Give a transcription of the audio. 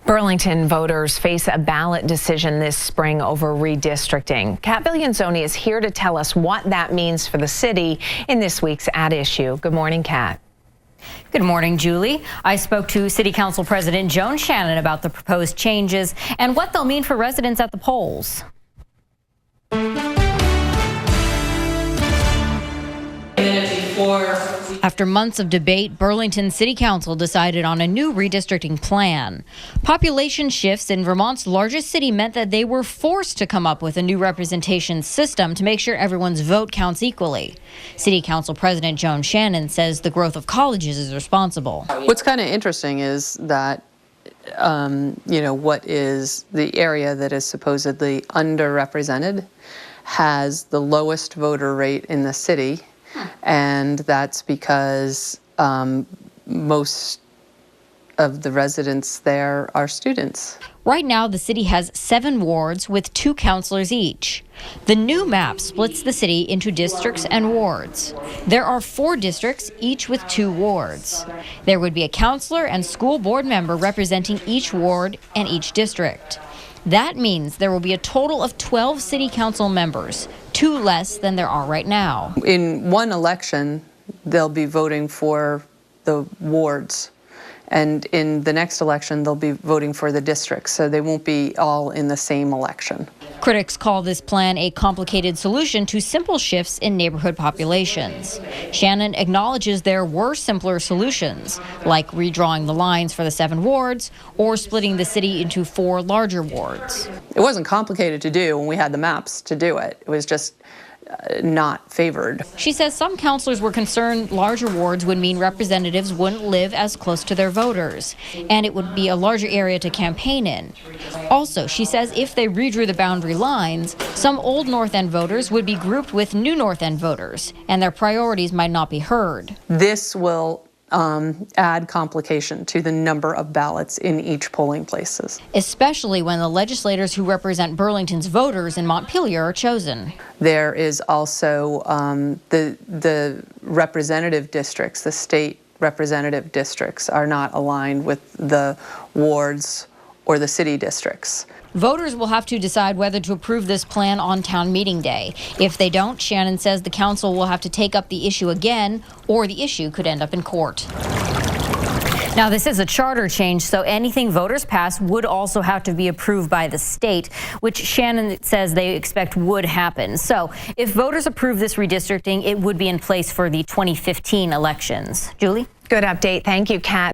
Burlington voters face a ballot decision this spring over redistricting. Viglienzoni is here to tell us what that means for the city in this week's At Issue. Good morning, Kat. Good morning, Julie. I spoke to City Council President Joan Shannon about the proposed changes and what they'll mean for residents at the polls. After months of debate, Burlington City Council decided on a new redistricting plan. Population shifts in Vermont's largest city meant that they were forced to come up with a new representation system to make sure everyone's vote counts equally. City Council President Joan Shannon says the growth of colleges is responsible. What's kind of interesting is that what is the area that is supposedly underrepresented has the lowest voter rate in the city. And that's because most of the residents there are students. Right now, the city has 7 wards with 2 councilors each. The new map splits the city into districts and wards. There are 4 districts, each with 2 wards. There would be a councilor and school board member representing each ward and each district. That means there will be a total of 12 city council members, 2 less than there are right now. In one election, they'll be voting for the wards. And in the next election, they'll be voting for the districts, so they won't be all in the same election. Critics call this plan a complicated solution to simple shifts in neighborhood populations. Shannon acknowledges there were simpler solutions, like redrawing the lines for the 7 wards or splitting the city into 4 larger wards. It wasn't complicated to do when we had the maps to do it. It was just not favored. She says some councilors were concerned larger wards would mean representatives wouldn't live as close to their voters, and it would be a larger area to campaign in. Also, she says if they redrew the boundary lines, some old North End voters would be grouped with new North End voters, and their priorities might not be heard. This will add complication to the number of ballots in each polling places. Especially when the legislators who represent Burlington's voters in Montpelier are chosen. There is also the representative districts, the state representative districts are not aligned with the wards or the city districts. Voters will have to decide whether to approve this plan on town meeting day. If they don't, Shannon says the council will have to take up the issue again, or the issue could end up in court. Now, this is a charter change, so anything voters pass would also have to be approved by the state, which Shannon says they expect would happen. So if voters approve this redistricting, it would be in place for the 2015 elections. Julie? Good update. Thank you, Kat.